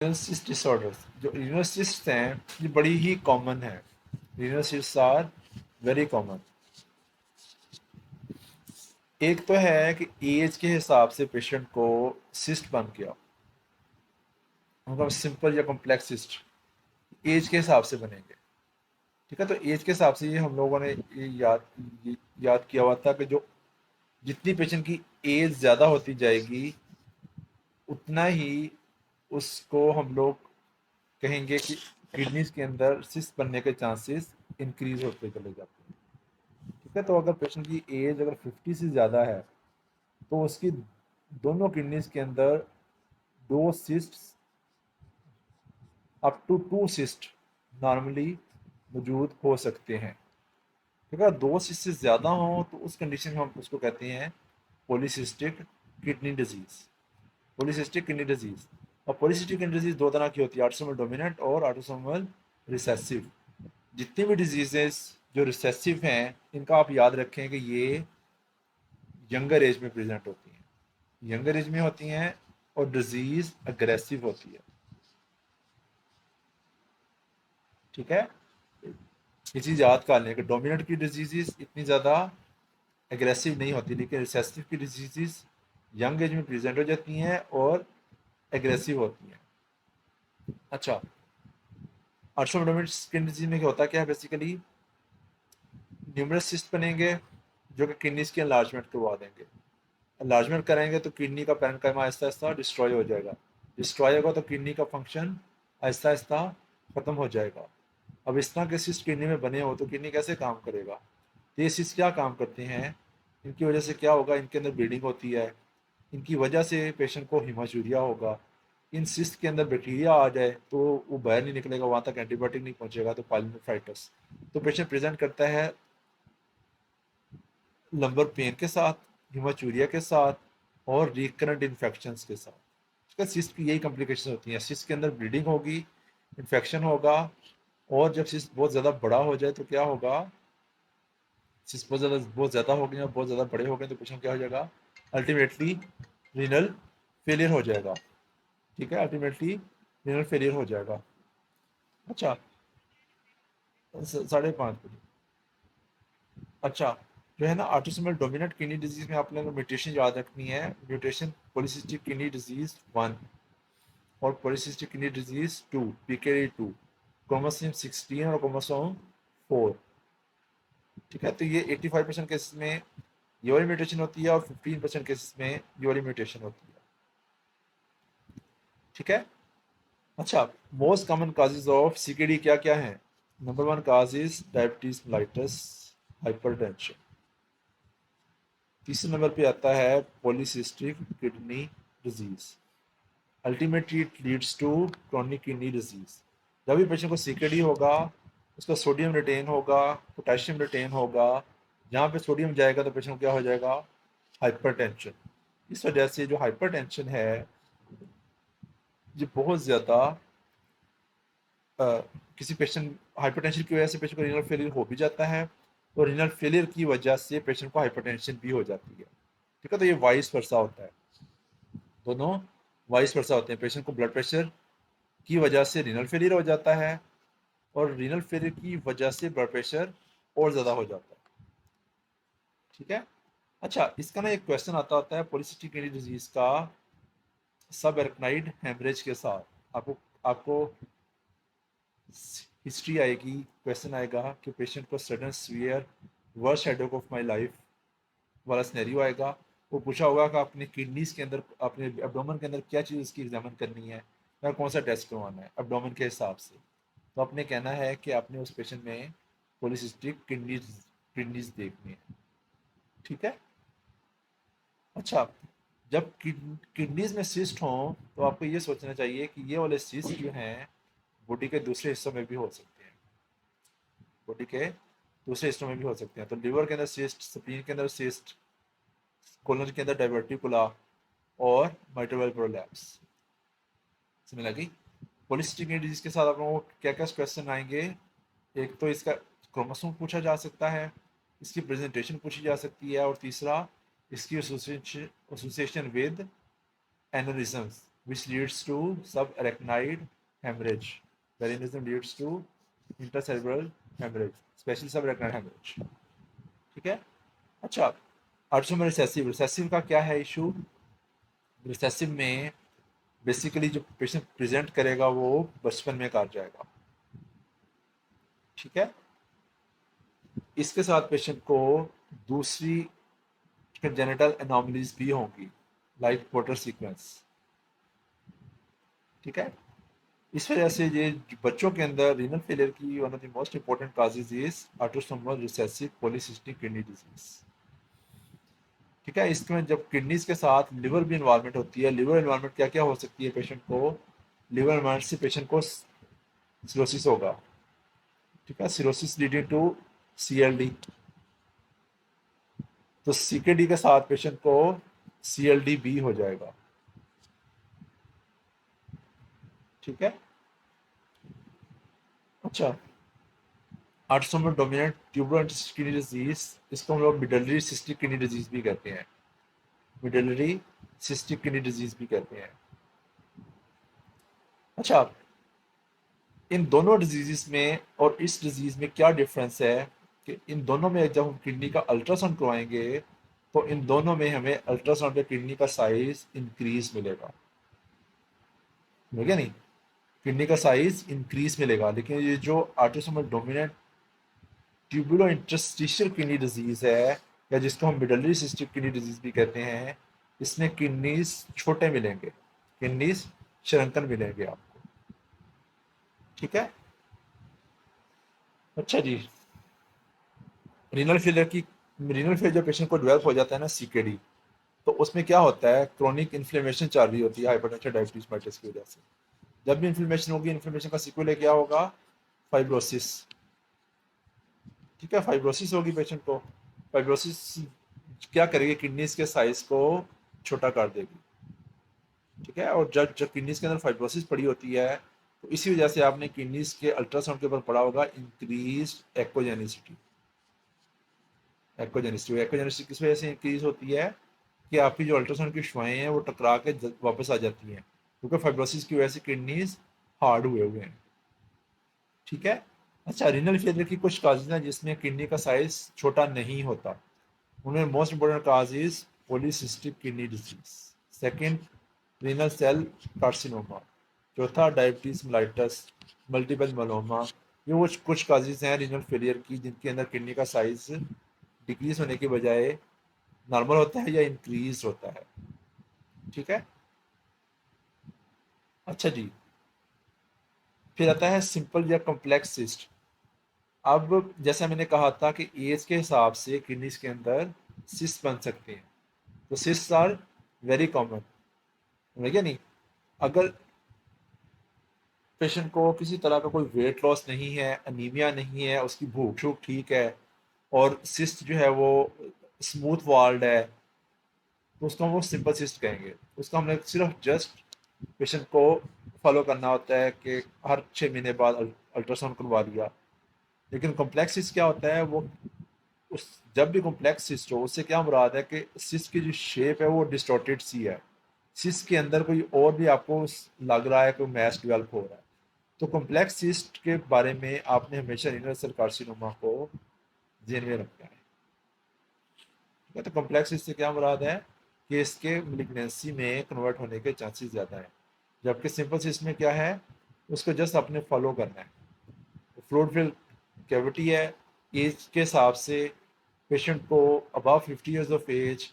Renal cyst disorders, जो renal cyst हैं ये बड़ी ही कॉमन है। Renal cyst are very common. एक तो है कि एज के हिसाब से पेशेंट को सिस्ट बन गया, उनका सिंपल या कॉम्प्लेक्स सिस्ट एज के हिसाब से बनेंगे। ठीक है, तो एज के हिसाब से ये हम लोगों ने याद किया हुआ था कि जो जितनी पेशेंट की एज ज़्यादा होती जाएगी उतना ही उसको हम लोग कहेंगे कि किडनीज के अंदर सिस्ट बनने के चांसेस इंक्रीज होते चले जाते हैं। ठीक है, तो अगर पेशेंट की एज अगर 50 से ज़्यादा है तो उसकी दोनों किडनीज के अंदर दो cyst up to two cyst normally मौजूद हो सकते हैं। ठीक है, दो सिस्ट से ज़्यादा हो तो उस कंडीशन में हम उसको कहते हैं polycystic kidney disease. Polycystic kidney disease, और पॉलीसिस्टिक किडनी डिजीज दो तरह की होती है, ऑटोसोमल डोमिनेंट और ऑटोसोमल रिसेसिव। जितनी भी डिजीजेस जो रिसेसिव हैं इनका आप याद रखें कि ये यंगर एज में प्रेजेंट होती हैं, यंगर एज में होती हैं और डिजीज अग्रेसिव होती है। ठीक है, ये चीज़ याद कर लें कि डोमिनेंट की डिजीजेस इतनी ज़्यादा एग्रेसिव नहीं होती, लेकिन रिसेसिव की डिजीजेस यंग एज में प्रेजेंट हो जाती हैं और एग्रेसिव होती हैं। अच्छा, ऑटोसोमल डोमिनेंट स्किन डिजीज में क्या होता है, क्या है बेसिकली न्यूमरस सिस्ट बनेंगे जो कि किडनीज की एनलार्जमेंट करवा देंगे। एनलार्जमेंट कराएंगे तो किडनी का पैरेन्काइमा आहिस्ता आहिस्ता डिस्ट्रॉय हो जाएगा। डिस्ट्रॉय होगा तो किडनी का फंक्शन आहिस्ता आहिस्ता खत्म हो जाएगा। अब इस तरह के सिस्ट किडनी में बने हो तो किडनी कैसे काम करेगा। तो ये सिस्ट क्या काम करते हैं, इनकी वजह से क्या होगा, इनके अंदर ब्लीडिंग होती है, इनकी वजह से पेशेंट को हीमोजूरिया होगा। इन सिस्ट के अंदर बैक्टीरिया आ जाए तो वो बाहर नहीं निकलेगा, वहाँ तक एंटीबायोटिक नहीं पहुँचेगा, तो पाइलोनेफ्राइटिस। तो पेशेंट प्रेजेंट करता है लंबर पेन के साथ, हीमोचूरिया के साथ और रिकरेंट इन्फेक्शन के साथ। इसका सिस्ट की यही कॉम्प्लिकेशन होती हैं, सिस्ट के अंदर ब्लीडिंग होगी, इन्फेक्शन होगा, और जब सिस्ट बहुत ज़्यादा बड़ा हो जाए तो क्या होगा, सिस्ट बहुत ज़्यादा हो गए और बहुत ज़्यादा बड़े हो गए तो पेशेंट क्या हो जाएगा, अल्टीमेटली रीनल फेलियर हो जाएगा। ठीक है, अल्टीमेटली रीनल फेलियर हो जाएगा। अच्छा, 5:30 बजे। अच्छा, जो है ना ऑटोसोमल डोमिनेंट किडनी डिजीज में आपने म्यूटेशन याद रखनी है, म्यूटेशन पॉलीसिस्टिक किडनी डिजीज 1 और polycystic kidney disease 2, PKD2, chromosome 16 और क्रोमोसोम 4। ठीक है, तो ये 85% केसेस में ये वाली म्यूटेशन होती है और 15% केसेस में ये वाली म्यूटेशन होती है। ठीक है, अच्छा, most common causes of CKD क्या क्या है। Number 1 cause is diabetes mellitus, hypertension. तीसरे नंबर पे आता है polycystic kidney disease. Ultimately it leads to chronic kidney disease. जब भी पेशेंट को सीकेडी होगा उसका सोडियम रिटेन होगा, पोटेशियम रिटेन होगा, जहाँ पे सोडियम जाएगा तो पेशेंट को क्या हो जाएगा, हाइपरटेंशन। इस वजह से जो हाइपरटेंशन है ये बहुत ज़्यादा किसी पेशेंट, हाइपरटेंशन की वजह से पेशेंट को रीनल फेलियर हो भी जाता है और रीनल फेलियर की वजह से पेशेंट को हाइपरटेंशन भी हो जाती है। ठीक है, तो ये वाइस वर्सा होता है, दोनों वाइस वर्सा होते हैं। पेशेंट को ब्लड प्रेशर की वजह से रीनल फेलियर हो जाता है और रीनल फेलियर की वजह से ब्लड प्रेशर और ज़्यादा हो जाता है। ठीक है, अच्छा, इसका ना एक क्वेश्चन आता होता है पॉलीसिस्टिक किडनी डिजीज का सब एरकनाइड हेमरेज के साथ। आपको आपको हिस्ट्री आएगी, क्वेश्चन आएगा कि पेशेंट को sudden severe worst headache of my life वाला सिनेरियो आएगा। वो पूछा होगा कि अपने किडनीज के अंदर, अपने एब्डोमेन के अंदर क्या चीज़ उसकी एग्जामिन करनी है या कौन सा टेस्ट करवाना है एब्डोमेन के हिसाब से। तो आपने कहना है कि आपने उस पेशेंट में पॉलीसिस्टिक किडनीज देखनी है। ठीक है, अच्छा, जब किडनीज में सिस्ट हों तो आपको ये सोचना चाहिए कि ये वाले सिस्ट जो हैं बॉडी के दूसरे हिस्सों में भी हो सकते हैं, बॉडी के दूसरे हिस्सों में भी हो सकते हैं। तो लिवर के अंदर सिस्ट, स्प्लीन के अंदर सिस्ट, कोलन के अंदर डाइवर्टिकुला और माइट्रोवेल प्रोलैप्स। समझ लगी। पॉलीसिस्टिक किडनी डिजीज के साथ आप लोगों को क्या क्या क्वेश्चन आएंगे, एक तो इसका क्रोमोसोम पूछा जा सकता है, इसकी प्रेजेंटेशन पूछी जा सकती है, और तीसरा इसकी association with aneurysms, which leads to subarachnoid hemorrhage. Valinism leads to intercerebral hemorrhage, especially subarachnoid hemorrhage. ठीक है। अच्छा, ऑटोसोमल रिसेसिव, रिसेसिव का क्या है इशू? रिसेसिव में बेसिकली जो पेशेंट प्रेजेंट करेगा वो बचपन में काट जाएगा। ठीक है। इसके साथ पेशेंट को दूसरी जेनिटल एनोमलीज भी होंगी, लाइक पोर्टर सीक्वेंस। ठीक है। इस वजह से ये बच्चों के अंदर रीनल फेलियर की one of the most important causes is autosomal recessive polycystic kidney disease. ठीक है। इसमें जब किडनीज के साथ लिवर भी इन्वॉल्वमेंट होती है, लिवर इन्वॉल्वमेंट क्या क्या हो सकती है पेशेंट को? लिवर इन्वॉल्वमेंट से पेशेंट को सिरोसिस होगा। ठीक है। Cirrhosis leading to CLD. तो सीकेडी के साथ पेशेंट को सीएलडी भी हो जाएगा। ठीक है। अच्छा, autosomal dominant tubular kidney disease, इसको हम लोग मिडलरी सिस्टिक किडनी डिजीज भी कहते हैं। मिडलरी सिस्टिक किडनी डिजीज भी कहते हैं। अच्छा, इन दोनों डिजीज़ में और इस डिजीज़ में क्या डिफरेंस है कि इन दोनों में जब हम किडनी का अल्ट्रासाउंड करवाएंगे तो इन दोनों में हमें अल्ट्रासाउंड पे किडनी का साइज इंक्रीज मिलेगा। मिलेगा नहीं, किडनी का साइज इंक्रीज मिलेगा। लेकिन ये जो autosomal dominant tubulo interstitial kidney disease है, या जिसको हम मिडलरी सिस्टिक किडनी डिजीज भी कहते हैं, इसमें किडनीज छोटे मिलेंगे, किडनीज श्रंकन मिलेंगे आपको। ठीक है। अच्छा जी, रीनल फेलियर की, रीनल फेलियर जब पेशेंट को डेवलप हो जाता है ना, सीकेडी, तो उसमें क्या होता है, क्रोनिक इन्फ्लेमेशन चल रही होती है हाइपरटेंशन डायबिटीज मेलिटस की वजह से। जब भी इन्फ्लेमेशन होगी, इन्फ्लेमेशन का सीक्वल क्या होगा? फाइब्रोसिस। ठीक है। फाइब्रोसिस होगी पेशेंट को। फाइब्रोसिस क्या करेगी? किडनीज के साइज को छोटा कर देगी। ठीक है। और जब जब किडनीज के अंदर फाइब्रोसिस पड़ी होती है, तो इसी वजह से आपने किडनीज के अल्ट्रासाउंड के ऊपर पड़ा होगा इंक्रीज एक्कोजेनिसिटी। एक्कोजेनिसिटी, एक्कोजेनिसिटी किस वजह से इंक्रीज होती है कि आपकी जो अल्ट्रासाउंड की शुआएं हैं वो टकरा के वापस आ जाती हैं, क्योंकि फाइब्रोसिस की वजह से किडनीज हार्ड हुए हुए हैं। ठीक है। अच्छा, रीनल फेलियर की कुछ काजेज हैं जिसमें किडनी का साइज छोटा नहीं होता। उनमें most important cause is polycystic kidney disease, second renal cell carcinoma, चौथा डायबिटीज मेलिटस, मल्टीपल मायोमा। ये वो कुछ काजेज हैं रीनल फेलियर की जिनके अंदर किडनी का साइज डिक्रीज होने के बजाय नॉर्मल होता है या इंक्रीज होता है। ठीक है। अच्छा जी, फिर आता है सिंपल या कॉम्प्लेक्स सिस्ट। अब जैसा मैंने कहा था कि एज के हिसाब से किडनीज के अंदर सिस्ट बन सकते हैं, तो सिस्ट आर वेरी कॉमन है क्या नहीं? अगर पेशेंट को किसी तरह का कोई वेट लॉस नहीं है, अनीमिया नहीं है, उसकी भूख शूख ठीक है, और सिस्ट जो है वो स्मूथ वॉल्ड है, तो उसको हम वो सिंपल सिस्ट कहेंगे। उसका हमने सिर्फ जस्ट पेशेंट को फॉलो करना होता है कि हर 6 महीने बाद अल्ट्रासाउंड करवा लिया। लेकिन कॉम्प्लेक्स सिस्ट क्या होता है? वो उस जब भी कॉम्प्लेक्स सिस्ट हो, उससे क्या मुराद है कि सिस्ट की जो शेप है वो डिस्टॉर्टेड सी है, सिस्ट के अंदर कोई और भी आपको लग रहा है कोई मैस डेवलप हो रहा है। तो कॉम्प्लेक्स सिस्ट के बारे में आपने हमेशा रीनल सेल कार्सिनोमा को ध्यान में रखना है। ठीक है। तो कॉम्प्लेक्स सिस्ट से क्या मुराद है कि इसके मिलिग्नेंसी में कन्वर्ट होने के चांसेस ज़्यादा हैं, जबकि सिंपल सिस्ट में क्या है, उसको जस्ट अपने फॉलो करना है। फ्लूइड फिल कैविटी है। एज के हिसाब से पेशेंट को above 50 years of age,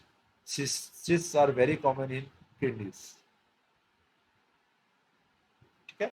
cysts are very common in kidneys.